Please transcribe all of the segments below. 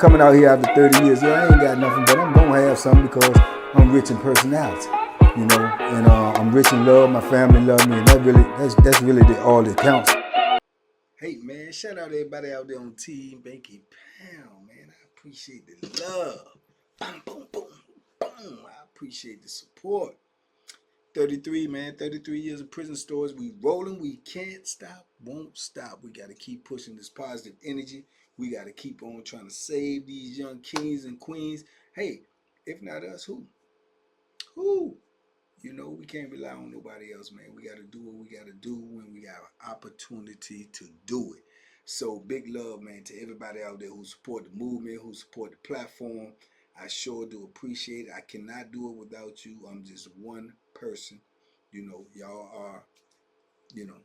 coming out here after 30 years. Yeah, I ain't got nothing, but I'm gonna have something because I'm rich in personality, you know, and I'm rich in love. My family love me, and that's really all that counts. Hey man, shout out to everybody out there on Team Banky Pound, man. I appreciate the love. Boom, boom, boom, boom. I appreciate the support. 33, man, 33 years of prison stories. We rolling, we can't stop, won't stop. We got to keep pushing this positive energy. We got to keep on trying to save these young kings and queens. Hey, if not us, who? Who? You know, we can't rely on nobody else, man. We got to do what we got to do when we got an opportunity to do it. So big love, man, to everybody out there who support the movement, who support the platform. I sure do appreciate it. I cannot do it without you. I'm just one person. You know, y'all are, you know,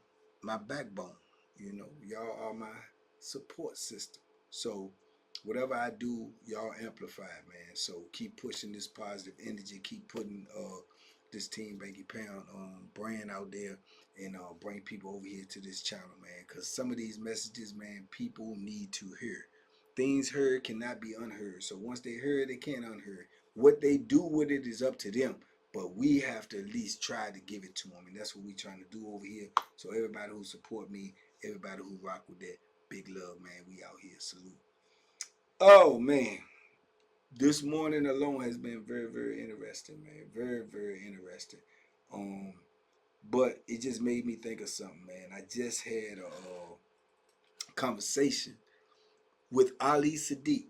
my backbone. You know, y'all are my support system. So whatever I do, y'all amplify it, man. So keep pushing this positive energy. Keep putting this Team Banky Pound brand out there, and bring people over here to this channel, man. Because some of these messages, man, people need to hear. Things heard cannot be unheard. So once they heard, they can't unheard. What they do with it is up to them. But we have to at least try to give it to them. And that's what we're trying to do over here. So everybody who support me, everybody who rock with that, big love, man. We out here. Salute. Oh, man. This morning alone has been very, very interesting, man. Very, very interesting. But it just made me think of something, man. I just had a conversation with Ali Sadiq,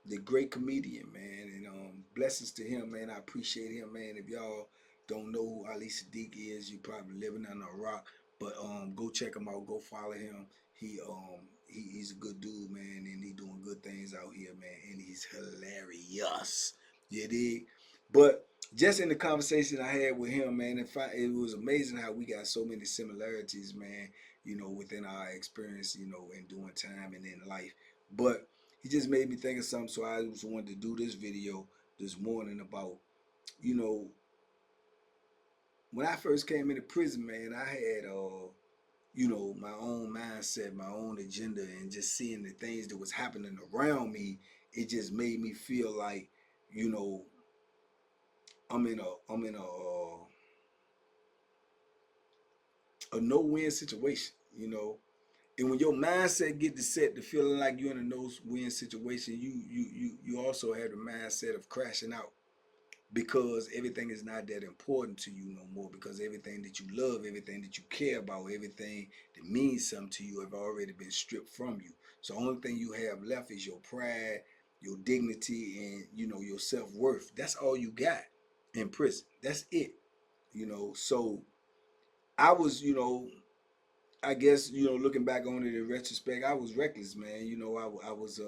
the great comedian, man. And blessings to him, man. I appreciate him, man. If y'all don't know who Ali Sadiq is, you probably living under a rock. But go check him out. Go follow him. He's a good dude, man, and he doing good things out here, man. And he's hilarious. You dig? But just in the conversation I had with him, man, it was amazing how we got so many similarities, man. You know, within our experience, you know, in doing time and in life. But he just made me think of something, so I just wanted to do this video this morning about, you know, when I first came into prison, man, I had, you know, my own mindset, my own agenda, and just seeing the things that was happening around me, it just made me feel like, you know, I'm in a no-win situation, you know. And when your mindset get to set to feeling like you're in a no-win situation, you also have the mindset of crashing out, because everything is not that important to you no more, because everything that you love, everything that you care about, everything that means something to you have already been stripped from you. So the only thing you have left is your pride, your dignity, and, you know, your self-worth. That's all you got in prison. That's it. You know, so I was, you know, I guess, you know, looking back on it in retrospect, I was reckless, man. You know, I was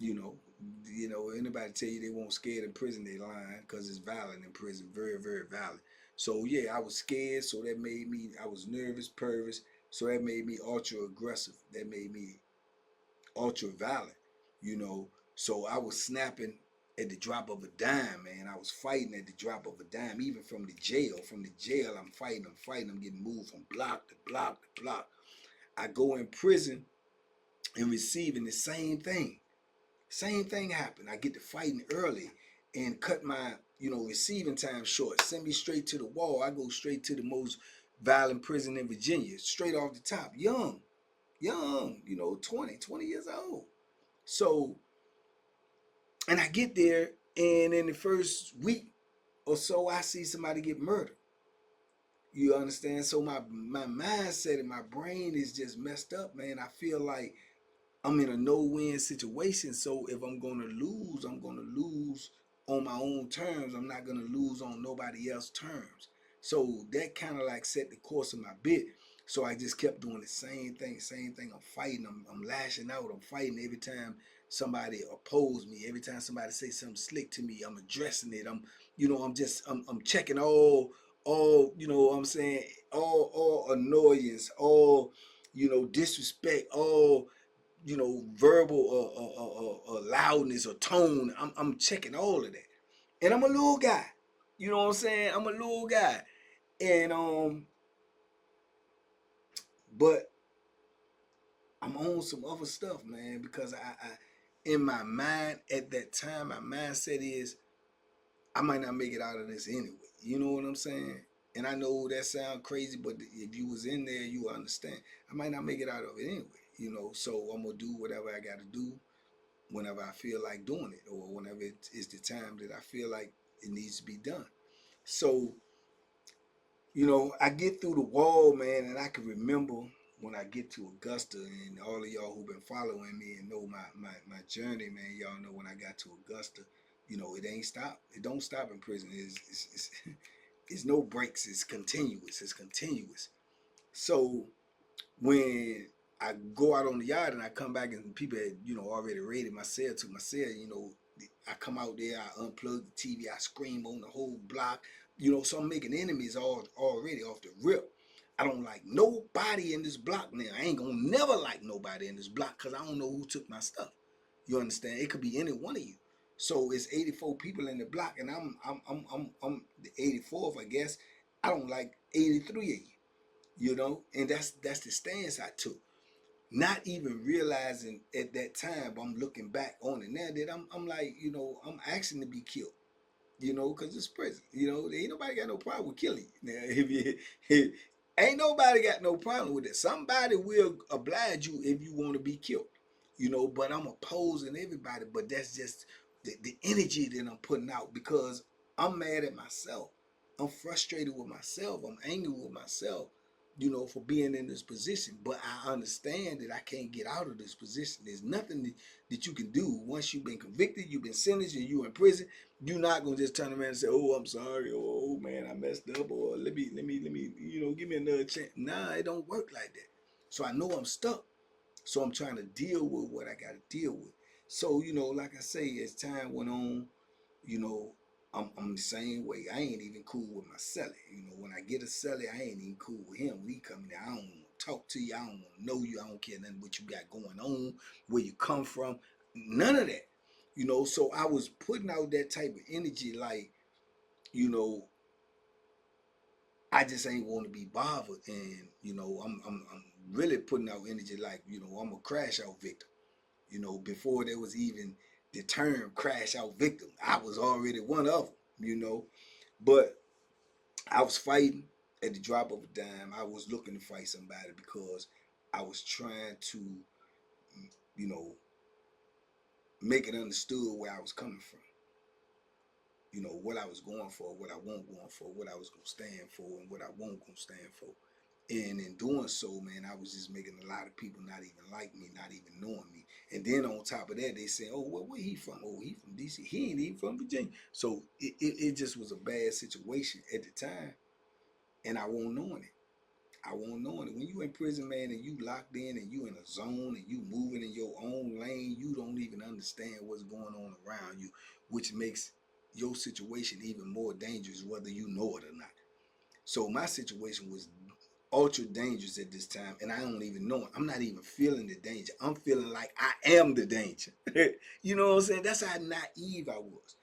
you know, anybody tell you they won't scared in prison, they lying, because it's violent in prison, very, very violent. So yeah, I was scared, so that made me, I was nervous, pervious, so that made me ultra aggressive. That made me ultra violent, you know. So I was snapping at the drop of a dime, man. I was fighting at the drop of a dime, even from the jail. From the jail, I'm fighting, I'm getting moved from block to block to block. I go in prison and receiving the same thing. Same thing happened. I get to fighting early and cut my, you know, receiving time short. Send me straight to the wall. I go straight to the most violent prison in Virginia, straight off the top. Young, you know, 20 years old. So, and I get there, and in the first week or so, I see somebody get murdered. You understand? So my mindset and my brain is just messed up, man. I feel like I'm in a no-win situation. So if I'm gonna lose, I'm gonna lose on my own terms. I'm not gonna lose on nobody else's terms. So that kind of like set the course of my bit. So I just kept doing the same thing, I'm fighting, I'm lashing out, I'm fighting every time somebody oppose me, every time somebody say something slick to me, I'm addressing it. You know, I'm checking all, you know what I'm saying, all annoyance, all, you know, disrespect, all, you know, verbal loudness or tone. I'm checking all of that. And I'm a little guy. You know what I'm saying? I'm a little guy. And but I'm on some other stuff, man, because I in my mind at that time, my mindset is I might not make it out of this anyway. You know what I'm saying? And I know that sounds crazy, but if you was in there, you understand. I might not make it out of it anyway. So I'm gonna do whatever I got to do whenever I feel like doing it, or whenever it is the time that I feel like it needs to be done. So I get through the wall, man, and I can remember when I get to Augusta, and all of y'all who've been following me and know my journey, man, y'all know when I got to Augusta, it ain't stop. It don't stop in prison. It's no breaks. It's continuous. It's continuous. So when I go out on the yard and I come back and people had, already raided my cell to my cell, I come out there, I unplug the TV, I scream on the whole block, so I'm making enemies already off the rip. I don't like nobody in this block now. I ain't gonna never like nobody in this block because I don't know who took my stuff. You understand? It could be any one of you. So it's 84 people in the block, and I'm the 84th, I guess. I don't like 83 of and that's the stance I took. Not even realizing at that time, but I'm looking back on it now that I'm like, I'm asking to be killed, because it's prison. Ain't nobody got no problem with killing you. Now, if ain't nobody got no problem with it. Somebody will oblige you if you want to be killed, but I'm opposing everybody. But that's just the energy that I'm putting out because I'm mad at myself. I'm frustrated with myself. I'm angry with myself, for being in this position. But I understand that I can't get out of this position. There's nothing that you can do once you've been convicted, you've been sentenced, and you're in prison. You're not gonna just turn around and say, "Oh, I'm sorry," or "Oh man, I messed up," or let me, give me another chance. Nah, it don't work like that. So I know I'm stuck. So I'm trying to deal with what I got to deal with. So like I say, as time went on, you know, I'm the same way. I ain't even cool with my celly. When I get a celly, I ain't even cool with him. When he come in there, I don't want to talk to you. I don't want to know you. I don't care nothing what you got going on, where you come from, none of that. So I was putting out that type of energy, like, you know, I just ain't want to be bothered, and I'm really putting out energy, like, I'm a crash out victim. Before there was even the term crash out victim, I was already one of them. But I was fighting at the drop of a dime. I was looking to fight somebody because I was trying to, you know, make it understood where I was coming from. What I was going for, what I won't going for, what I was gonna stand for, and what I won't gonna stand for. And in doing so, man, I was just making a lot of people not even like me, not even knowing me. And then on top of that, they say, "Oh, well, where he from? Oh, he from DC. He ain't even from Virginia." So it just was a bad situation at the time, and I won't knowing it. I won't knowing it. When you in prison, man, and you locked in, and you in a zone, and you moving in your own lane, you don't even understand what's going on around you, which makes your situation even more dangerous, whether you know it or not. So my situation was ultra dangerous at this time, and I don't even know it. I'm not even feeling the danger. I'm feeling like I am the danger. You know what I'm saying? That's how naive I was.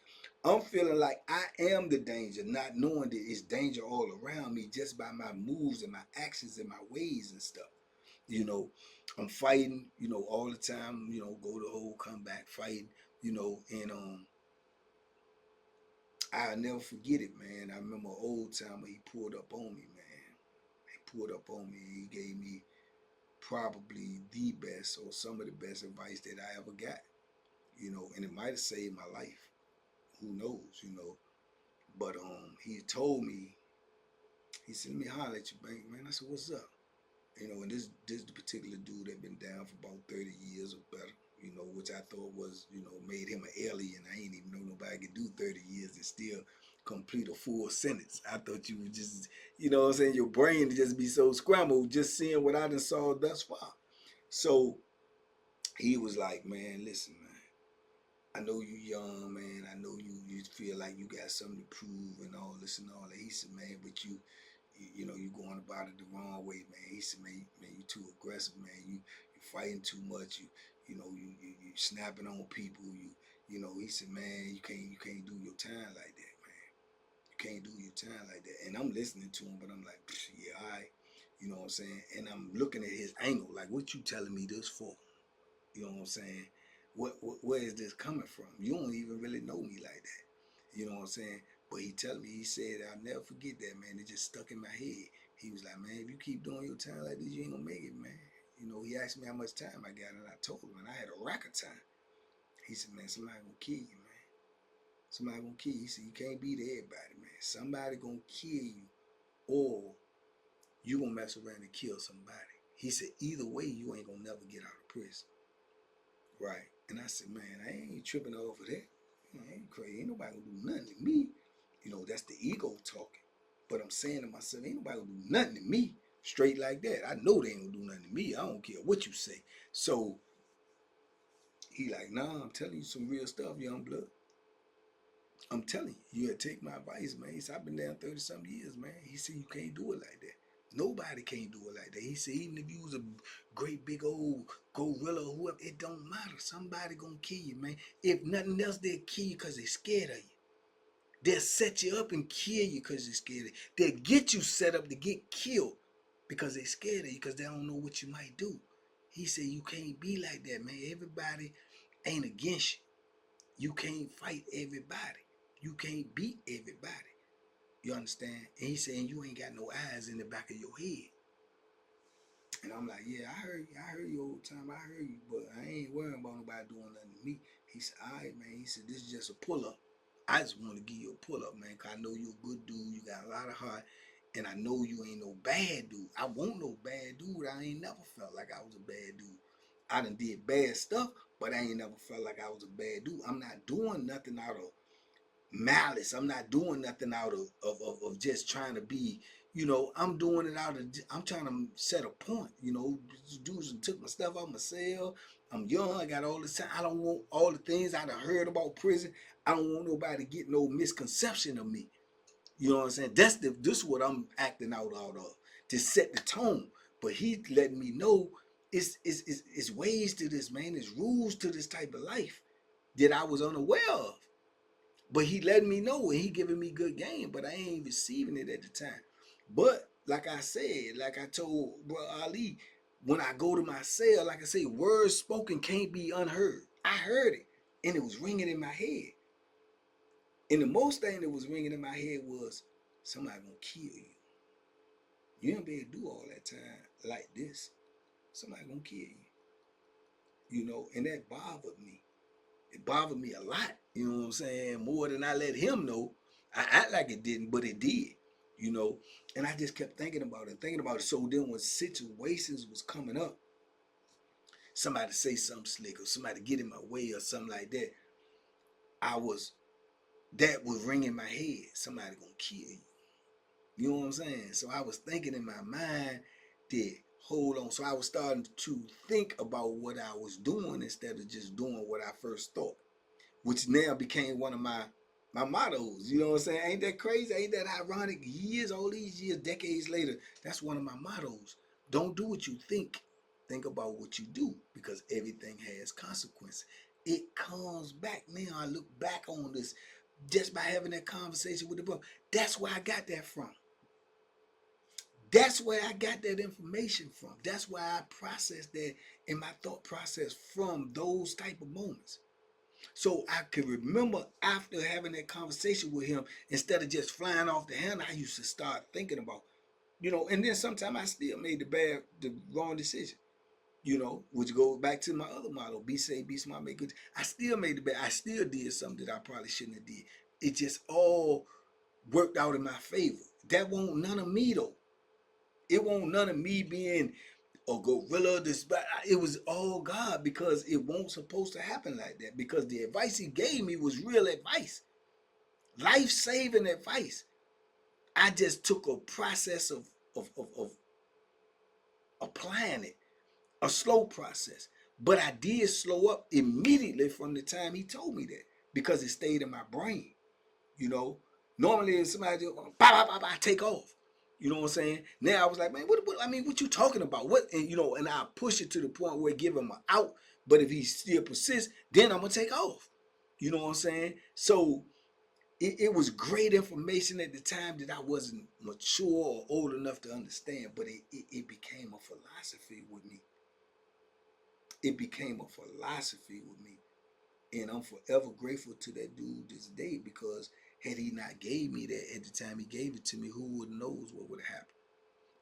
I'm feeling like I am the danger, not knowing that it's danger all around me just by my moves and my actions and my ways and stuff. You know, I'm fighting, all the time, go to hole, come back, fighting, and I'll never forget it, man. I remember an old timer, he pulled up on me, man. He pulled up on me, he gave me probably the best or some of the best advice that I ever got, and it might have saved my life. Who knows. But he told me, he said, "Let me holler at you, Bank, man." I said, "What's up?" And this particular dude had been down for about 30 years or better, which I thought was, made him an alien. I ain't even know nobody could do 30 years and still complete a full sentence. I thought you would just, what I'm saying, your brain to just be so scrambled just seeing what I done saw thus far. So he was like, "Man, listen, man. I know you young, man. I know you feel like you got something to prove and all this and all that." He said, "Man, but you going about it the wrong way, man." He said, "Man, you too aggressive, man. You fighting too much. You snapping on people. He said, "Man, you can't do your time like that, man. You can't do your time like that." And I'm listening to him, but I'm like, "Yeah, all right." You know what I'm saying? And I'm looking at his angle, like, what you telling me this for? You know what I'm saying? Where is this coming from? You don't even really know me like that. You know what I'm saying? But he telling me, he said, I'll never forget that, man. It just stuck in my head. He was like, man, if you keep doing your time like this, you ain't gonna make it, man. You know, he asked me how much time I got, and I told him, and I had a rack of time. He said, man, somebody gonna kill you, man. Somebody gonna kill you. He said, you can't beat everybody, man. Somebody gonna kill you, or you gonna mess around and kill somebody. He said, either way, you ain't gonna never get out of prison. Right. And I said, man, I ain't tripping over that. I ain't crazy. Ain't nobody gonna do nothing to me. You know, that's the ego talking. But I'm saying to myself, ain't nobody gonna do nothing to me straight like that. I know they ain't gonna do nothing to me. I don't care what you say. So he like, nah, I'm telling you some real stuff, young blood. I'm telling you, you gotta take my advice, man. He said, I've been down 30-something years, man. He said, you can't do it like that. Nobody can't do it like that. He said, even if you was a great big old gorilla or whoever, it don't matter. Somebody gonna kill you, man. If nothing else, they'll kill you because they're scared of you. They'll set you up and kill you because they're scared of you. They'll get you set up to get killed because they're scared of you, because they don't know what you might do. He said, you can't be like that, man. Everybody ain't against you. You can't fight everybody. You can't beat everybody. You understand? And he's saying you ain't got no eyes in the back of your head. And I'm like, yeah, I heard you old time, I heard you, but I ain't worrying about nobody doing nothing to me. He said, all right, man. He said, this is just a pull-up. I just want to give you a pull-up, man, because I know you're a good dude. You got a lot of heart, and I know you ain't no bad dude. I won't no bad dude. I ain't never felt like I was a bad dude. I done did bad stuff, but I ain't never felt like I was a bad dude. I'm not doing nothing out of malice. I'm not doing nothing out of just trying to be, you know, I'm doing it out of, I'm trying to set a point, you know. Dudes took my stuff out my cell. I'm young, I got all the time. I don't want all the things I done heard about prison. I don't want nobody to get no misconception of me. You know what I'm saying? This is what I'm acting out of, to set the tone. But he letting me know it's ways to this, man. There's rules to this type of life that I was unaware of. But he letting me know, and he giving me good game, but I ain't receiving it at the time. But like I said, like I told bro Ali, when I go to my cell, like I say, words spoken can't be unheard. I heard it, and it was ringing in my head. And the most thing that was ringing in my head was, somebody gonna kill you. You ain't be able to do all that time like this. Somebody gonna kill you. You know, and that bothered me. It bothered me a lot, you know what I'm saying? More than I let him know. I act like it didn't, but it did, you know. And I just kept thinking about it. So then when situations was coming up, somebody say something slick or somebody get in my way or something like that, that was ringing in my head. Somebody gonna kill you. You know what I'm saying? So I was thinking in my mind that, hold on. So I was starting to think about what I was doing instead of just doing what I first thought, which now became one of my mottos. You know what I'm saying? Ain't that crazy? Ain't that ironic? All these years, decades later, that's one of my mottos. Don't do what you think. Think about what you do, because everything has consequences. It comes back. Now I look back on this just by having that conversation with the brother. That's where I got that from. That's where I got that information from. That's why I processed that in my thought process from those type of moments. So I could remember after having that conversation with him, instead of just flying off the handle, I used to start thinking about, you know, and then sometimes I still made the wrong decision, you know, which goes back to my other motto, be safe, be smart, make good. I still made the bad. I still did something that I probably shouldn't have did. It just all worked out in my favor. That won't none of me though. It won't none of me being a gorilla. It was all God, because it won't supposed to happen like that. Because the advice he gave me was real advice, life-saving advice. I just took a process of applying it, a slow process. But I did slow up immediately from the time he told me that, because it stayed in my brain. You know, normally if somebody just I take off. You know what I'm saying? Now I was like, man, what you talking about? What? And you know, and I push it to the point where I give him an out. But if he still persists, then I'm gonna take off. You know what I'm saying? So it was great information at the time that I wasn't mature or old enough to understand, but it became a philosophy with me. It became a philosophy with me. And I'm forever grateful to that dude this day, because had he not gave me that at the time he gave it to me, who would knows what would have happened.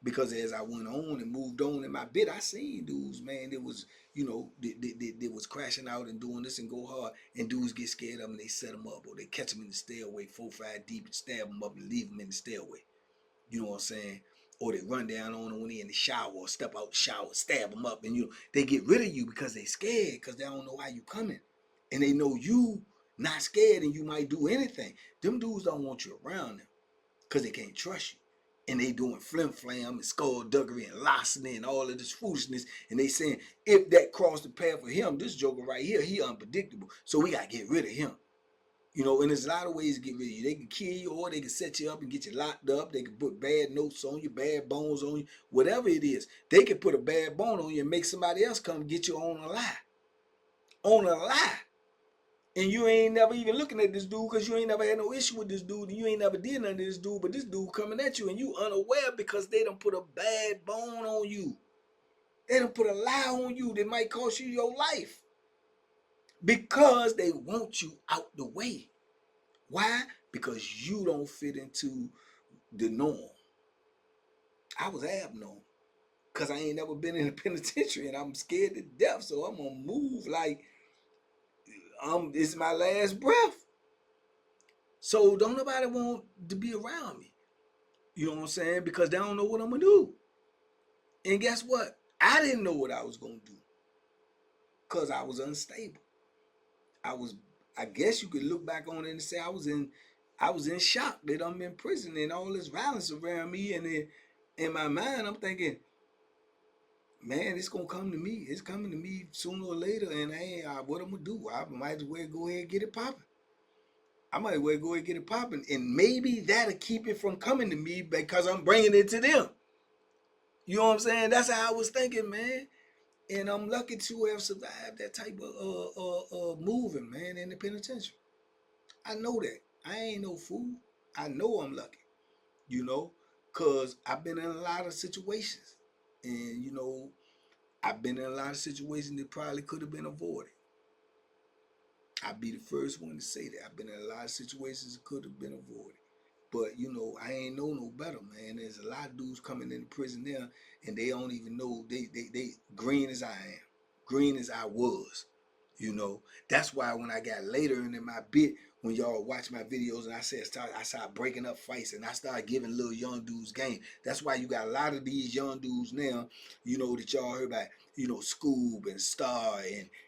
Because as I went on and moved on in my bit, I seen dudes, man, that was, they was crashing out and doing this and go hard, and dudes get scared of them and they set them up, or they catch them in the stairway 4-5 deep and stab them up and leave them in the stairway. You know what I'm saying? Or they run down on them when they in the shower, or step out the shower, stab them up, and they get rid of you because they scared, because they don't know why you coming, and they know you not scared and you might do anything. Them dudes don't want you around them because they can't trust you. And they doing flim flam and skullduggery and larceny and all of this foolishness. And they saying, if that crossed the path for him, this joker right here, he unpredictable. So we got to get rid of him. And there's a lot of ways to get rid of you. They can kill you, or they can set you up and get you locked up. They can put bad notes on you, bad bones on you, whatever it is. They can put a bad bone on you and make somebody else come get you on a lie. On a lie. And you ain't never even looking at this dude, because you ain't never had no issue with this dude, and you ain't never did nothing to this dude, but this dude coming at you and you unaware because they done put a bad bone on you. They done put a lie on you that might cost you your life, because they want you out the way. Why? Because you don't fit into the norm. I was abnormal because I ain't never been in a penitentiary, and I'm scared to death, so I'm gonna move like it's my last breath. So don't nobody want to be around me. You know what I'm saying? Because they don't know what I'm going to do. And guess what? I didn't know what I was going to do, because I was unstable. I guess you could look back on it and say I was in shock that I'm in prison and all this violence around me. And then in my mind, I'm thinking, man, it's going to come to me. It's coming to me sooner or later. And what I'm going to do? I might as well go ahead and get it popping. And maybe that'll keep it from coming to me, because I'm bringing it to them. You know what I'm saying? That's how I was thinking, man. And I'm lucky to have survived that type of moving, man, in the penitentiary. I know that. I ain't no fool. I know I'm lucky, because I've been in a lot of situations. And, I've been in a lot of situations that probably could have been avoided. I'd be the first one to say that. I've been in a lot of situations that could have been avoided. But, I ain't know no better, man. There's a lot of dudes coming into prison there, and they don't even know they green as I am, green as I was. That's why when I got later in my bit, when y'all watch my videos and I started breaking up fights, and I started giving little young dudes game. That's why you got a lot of these young dudes now, that y'all heard about, Scoob and Star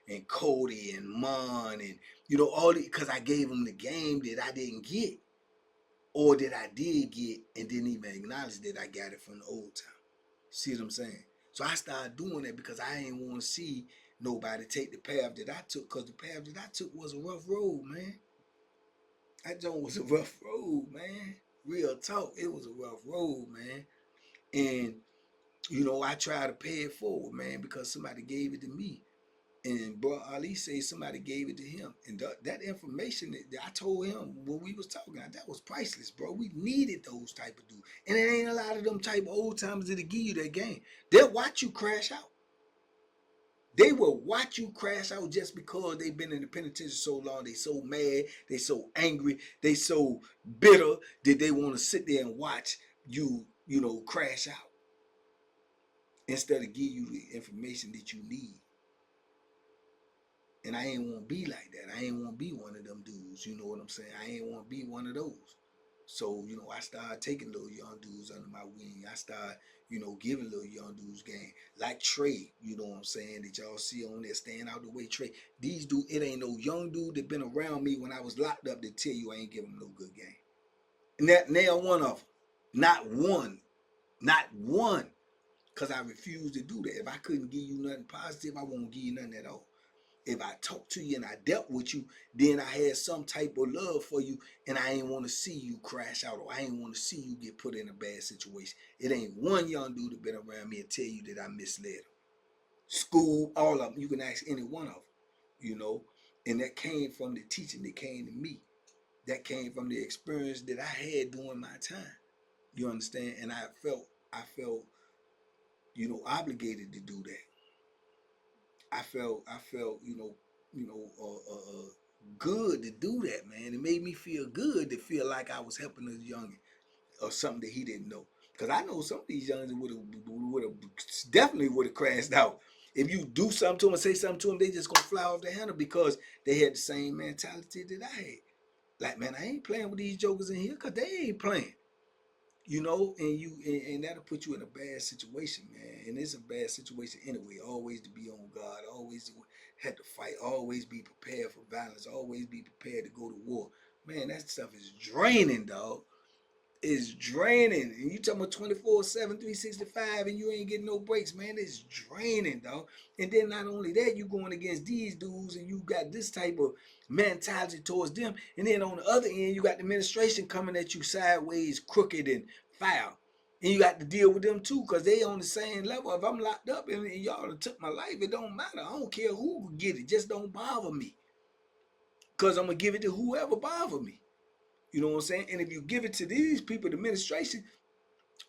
and Cody and Mon, and all the, because I gave them the game that I didn't get, or that I did get and didn't even acknowledge that I got it from the old time. See what I'm saying? So I started doing that because I ain't want to see nobody take the path that I took, because the path that I took was a rough road, man. That joint was a rough road, man. Real talk, it was a rough road, man. And, I tried to pay it forward, man, because somebody gave it to me. And bro, Ali say somebody gave it to him, and that information that I told him when we was talking, that was priceless, bro. We needed those type of dudes, and it ain't a lot of them type of old timers that'll give you that game. They'll watch you crash out. They will watch you crash out just because they've been in the penitentiary so long. They so mad, they so angry, they so bitter that they want to sit there and watch you, crash out, instead of give you the information that you need. And I ain't want to be like that. I ain't want to be one of them dudes. You know what I'm saying? I ain't want to be one of those. So, I started taking little young dudes under my wing. I started, giving little young dudes game. Like Trey, you know what I'm saying, that y'all see on there, staying out the way. Trey, these dudes, it ain't no young dude that been around me when I was locked up that tell you I ain't give them no good game. And that nail one of them. Not one. Not one. Because I refuse to do that. If I couldn't give you nothing positive, I won't give you nothing at all. If I talked to you and I dealt with you, then I had some type of love for you, and I ain't want to see you crash out, or I ain't want to see you get put in a bad situation. It ain't one young dude that been around me and tell you that I misled him. School, all of them. You can ask any one of them, And that came from the teaching that came to me. That came from the experience that I had during my time. You understand? And I felt, obligated to do that. I felt, good to do that, man. It made me feel good to feel like I was helping a youngin or something that he didn't know. Because I know some of these youngins would have definitely would have crashed out. If you do something to them and say something to them, they just gonna fly off the handle because they had the same mentality that I had. Like, man, I ain't playing with these jokers in here because they ain't playing. And that'll put you in a bad situation, man. And it's a bad situation anyway. Always to be on guard, always to have to fight, always be prepared for violence, always be prepared to go to war. Man, that stuff is draining, dog. It's draining. And you talking about 24/7, 365, and you ain't getting no breaks, man. It's draining, dog. And then not only that, you going against these dudes and you got this type of mentality towards them. And then on the other end, you got the administration coming at you sideways, crooked and foul. And you got to deal with them too, because they on the same level. If I'm locked up and y'all took my life, it don't matter. I don't care who get it. Just don't bother me. Because I'm going to give it to whoever bother me. You know what I'm saying? And if you give it to these people, the administration,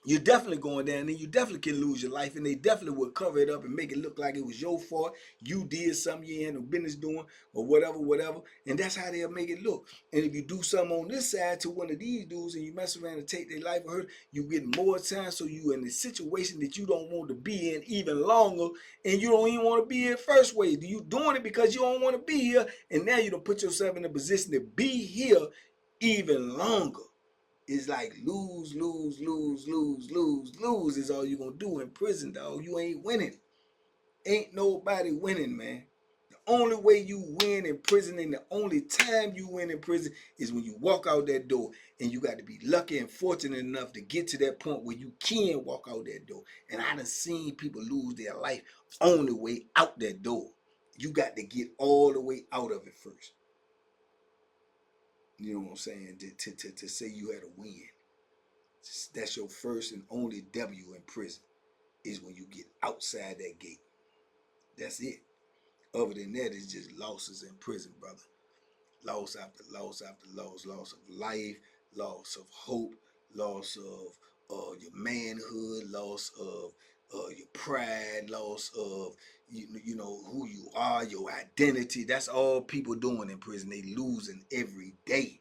you're definitely going down and you definitely can lose your life, and they definitely will cover it up and make it look like it was your fault. You did something you had no business doing or whatever. And that's how they'll make it look. And if you do something on this side to one of these dudes and you mess around and take their life or hurt, you get more time, so you in a situation that you don't want to be in even longer, and you don't even want to be in first way. You doing it because you don't want to be here, and now you don't put yourself in a position to be here even longer. It's like lose, lose, lose, lose, lose, lose is all you're gonna do in prison, dog. You ain't winning. Ain't nobody winning, man. The only way you win in prison and the only time you win in prison is when you walk out that door. And you got to be lucky and fortunate enough to get to that point where you can walk out that door. And I done seen people lose their life on the way out that door. You got to get all the way out of it first. You know what I'm saying? To say you had a win. That's your first and only W in prison, is when you get outside that gate. That's it. Other than that, it's just losses in prison, brother. Loss after loss after loss. Loss of life, loss of hope, loss of your manhood, loss of your pride, loss of who you are, your identity. That's all people doing in prison. They losing every day.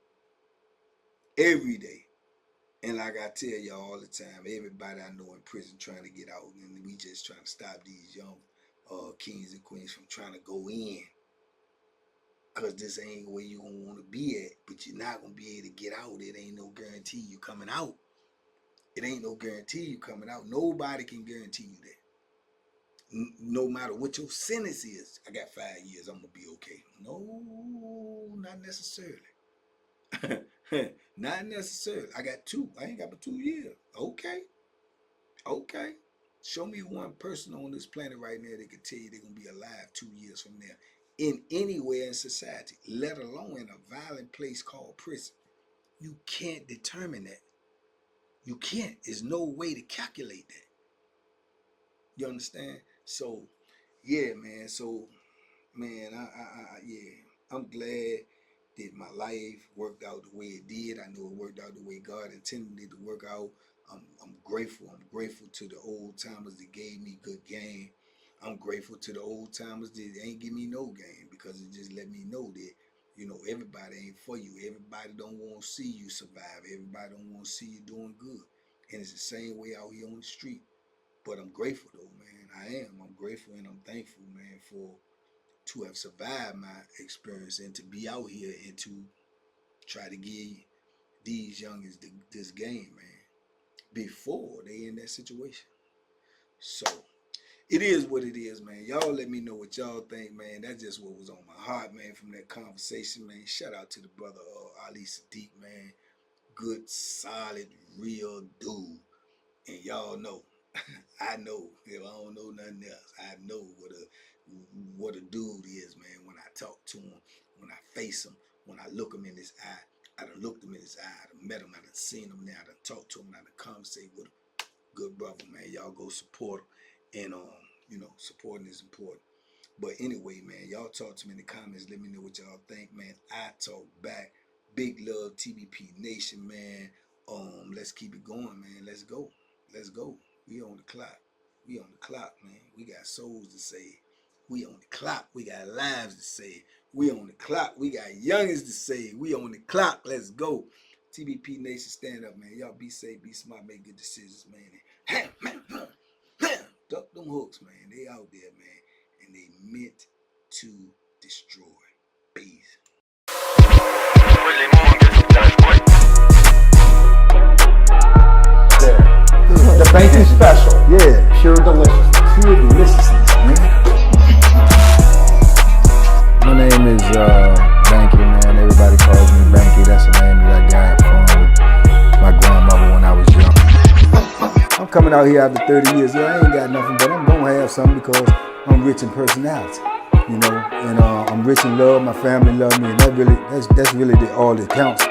Every day. And like I tell y'all all the time, everybody I know in prison trying to get out, and we just trying to stop these young kings and queens from trying to go in. Because this ain't where you gonna want to be at, but you're not gonna be able to get out. It ain't no guarantee you coming out. It ain't no guarantee you coming out. Nobody can guarantee you that. No matter what your sentence is, I got 5 years, I'm gonna be okay. No, not necessarily. Not necessarily. I got 2. I ain't got but 2 years. Okay. Okay. Show me one person on this planet right now that can tell you they're going to be alive 2 years from now in anywhere in society, let alone in a violent place called prison. You can't determine that. You can't. There's no way to calculate that. You understand? So, yeah, man. So, man, yeah, I'm glad that my life worked out the way it did. I know it worked out the way God intended it to work out. I'm grateful. I'm grateful to the old timers that gave me good game. I'm grateful to the old timers that ain't give me no game, because it just let me know that, everybody ain't for you. Everybody don't want to see you survive. Everybody don't want to see you doing good. And it's the same way out here on the street. But I'm grateful though, man. I am. I'm grateful and I'm thankful, man, for to have survived my experience and to be out here and to try to give these youngins this game, man, before they in that situation. So it is what it is, man. Y'all let me know what y'all think, man. That's just what was on my heart, man, from that conversation, man. Shout out to the brother Ali Sadiq, man. Good, solid, real dude. And y'all know, I know, if I don't know nothing else, I know what a dude is, man. When I talk to him, when I face him, when I look him in his eye, I done looked him in his eye, I done met him, I done seen him now, I done talked to him, I done conversate with him. Good brother, man. Y'all go support him. And supporting is important. But anyway, man, y'all talk to me in the comments. Let me know what y'all think, man. I talk back. Big love, TBP Nation, man. Let's keep it going, man. Let's go. Let's go. We on the clock. We on the clock, man. We got souls to save. We on the clock. We got lives to save. We on the clock. We got youngins to save. We on the clock. Let's go. TBP Nation, stand up, man. Y'all be safe, be smart, make good decisions, man. Duck them hooks, man. They out there, man. And they meant to destroy. Peace. The Banky special. Yeah. Pure deliciousness. Pure deliciousness, man. My name is Banky, man. Everybody calls me Banky. That's the name that I got from my grandmother when I was young. I'm coming out here after 30 years. Yeah, I ain't got nothing, but I'm gonna have something because I'm rich in personality, you know, and I'm rich in love. My family love me, and that's really all that counts.